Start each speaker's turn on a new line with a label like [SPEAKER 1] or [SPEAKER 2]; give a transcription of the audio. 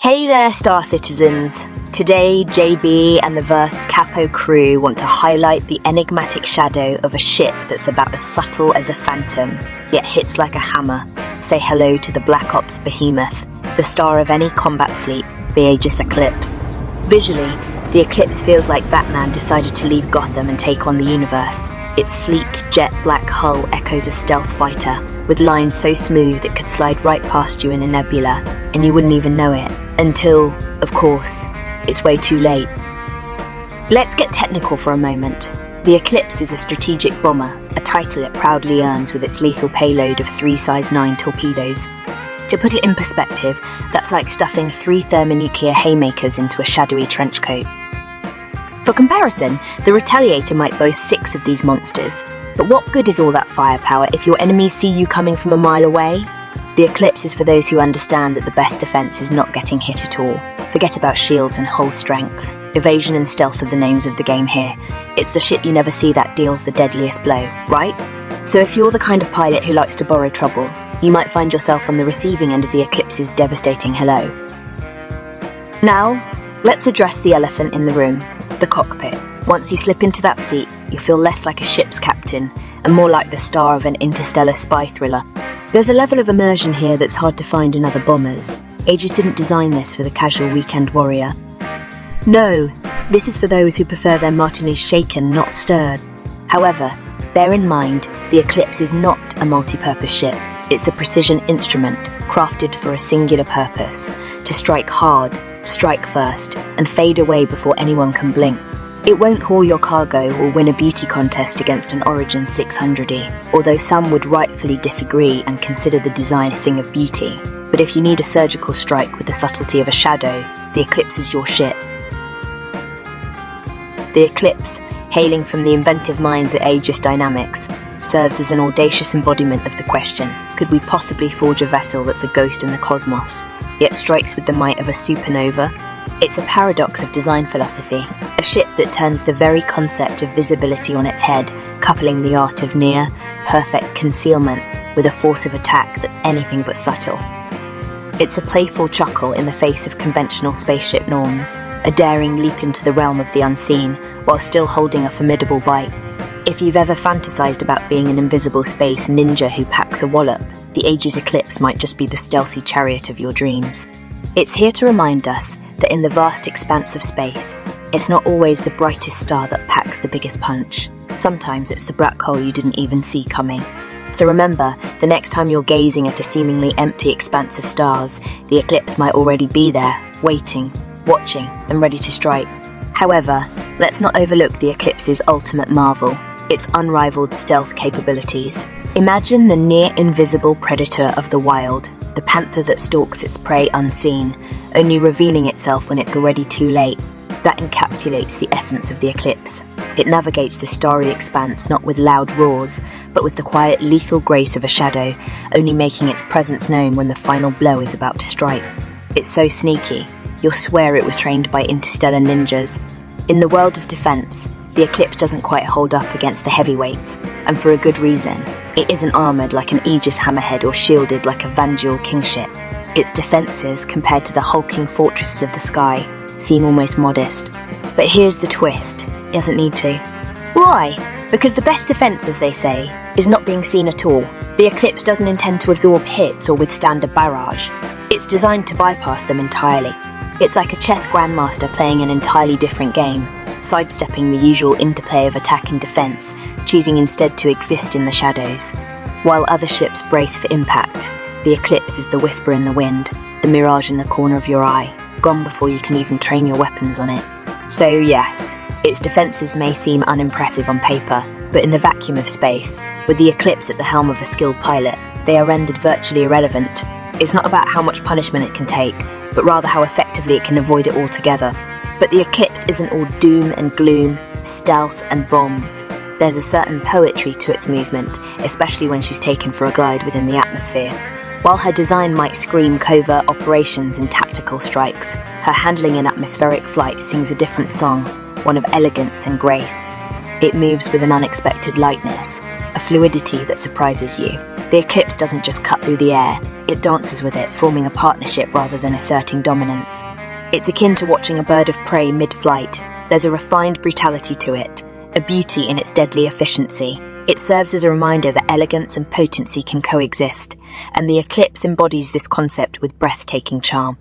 [SPEAKER 1] Hey there, Star Citizens! Today, JB and the Verse Capo crew want to highlight the enigmatic shadow of a ship that's about as subtle as a phantom, yet hits like a hammer. Say hello to the Black Ops behemoth, the star of any combat fleet, the Aegis Eclipse. Visually, the Eclipse feels like Batman decided to leave Gotham and take on the universe. Its sleek, jet-black hull echoes a stealth fighter, with lines so smooth it could slide right past you in a nebula, and you wouldn't even know it. Until, of course, it's way too late. Let's get technical for a moment. The Eclipse is a strategic bomber, a title it proudly earns with its lethal payload of 3 size 9 torpedoes. To put it in perspective, that's like stuffing 3 thermonuclear haymakers into a shadowy trench coat. For comparison, the Retaliator might boast 6 of these monsters. But what good is all that firepower if your enemies see you coming from a mile away? The Eclipse is for those who understand that the best defense is not getting hit at all. Forget about shields and hull strength. Evasion and stealth are the names of the game here. It's the shit you never see that deals the deadliest blow, right? So if you're the kind of pilot who likes to borrow trouble, you might find yourself on the receiving end of the Eclipse's devastating hello. Now, let's address the elephant in the room, the cockpit. Once you slip into that seat, you feel less like a ship's captain and more like the star of an interstellar spy thriller. There's a level of immersion here that's hard to find in other bombers. Aegis didn't design this for the casual weekend warrior. No, this is for those who prefer their martinis shaken, not stirred. However, bear in mind, the Eclipse is not a multi-purpose ship. It's a precision instrument, crafted for a singular purpose: to strike hard, strike first, and fade away before anyone can blink. It won't haul your cargo or win a beauty contest against an Origin 600E, although some would rightfully disagree and consider the design a thing of beauty. But if you need a surgical strike with the subtlety of a shadow, the Eclipse is your ship. The Eclipse, hailing from the inventive minds at Aegis Dynamics, serves as an audacious embodiment of the question, could we possibly forge a vessel that's a ghost in the cosmos, yet strikes with the might of a supernova? It's a paradox of design philosophy, a ship that turns the very concept of visibility on its head, coupling the art of near, perfect concealment with a force of attack that's anything but subtle. It's a playful chuckle in the face of conventional spaceship norms, a daring leap into the realm of the unseen, while still holding a formidable bite. If you've ever fantasized about being an invisible space ninja who packs a wallop, the Aegis Eclipse might just be the stealthy chariot of your dreams. It's here to remind us that in the vast expanse of space, it's not always the brightest star that packs the biggest punch. Sometimes it's the black hole you didn't even see coming. So remember, the next time you're gazing at a seemingly empty expanse of stars, the Eclipse might already be there, waiting, watching, and ready to strike. However, let's not overlook the Eclipse's ultimate marvel, its unrivaled stealth capabilities. Imagine the near-invisible predator of the wild, the panther that stalks its prey unseen, only revealing itself when it's already too late. That encapsulates the essence of the Eclipse. It navigates the starry expanse not with loud roars, but with the quiet, lethal grace of a shadow, only making its presence known when the final blow is about to strike. It's so sneaky, you'll swear it was trained by interstellar ninjas. In the world of defense, the Eclipse doesn't quite hold up against the heavyweights, and for a good reason. It isn't armoured like an Aegis hammerhead or shielded like a Vanduul kingship. Its defences, compared to the hulking fortresses of the sky, seem almost modest. But here's the twist. It doesn't need to. Why? Because the best defence, as they say, is not being seen at all. The Eclipse doesn't intend to absorb hits or withstand a barrage. It's designed to bypass them entirely. It's like a chess grandmaster playing an entirely different game, sidestepping the usual interplay of attack and defence, choosing instead to exist in the shadows. While other ships brace for impact, the Eclipse is the whisper in the wind, the mirage in the corner of your eye, gone before you can even train your weapons on it. So yes, its defences may seem unimpressive on paper, but in the vacuum of space, with the Eclipse at the helm of a skilled pilot, they are rendered virtually irrelevant. It's not about how much punishment it can take, but rather how effectively it can avoid it altogether. But the Eclipse isn't all doom and gloom, stealth and bombs. There's a certain poetry to its movement, especially when she's taken for a glide within the atmosphere. While her design might scream covert operations and tactical strikes, her handling in atmospheric flight sings a different song, one of elegance and grace. It moves with an unexpected lightness, a fluidity that surprises you. The Eclipse doesn't just cut through the air, it dances with it, forming a partnership rather than asserting dominance. It's akin to watching a bird of prey mid-flight. There's a refined brutality to it, a beauty in its deadly efficiency. It serves as a reminder that elegance and potency can coexist, and the eclipse embodies this concept with breathtaking charm.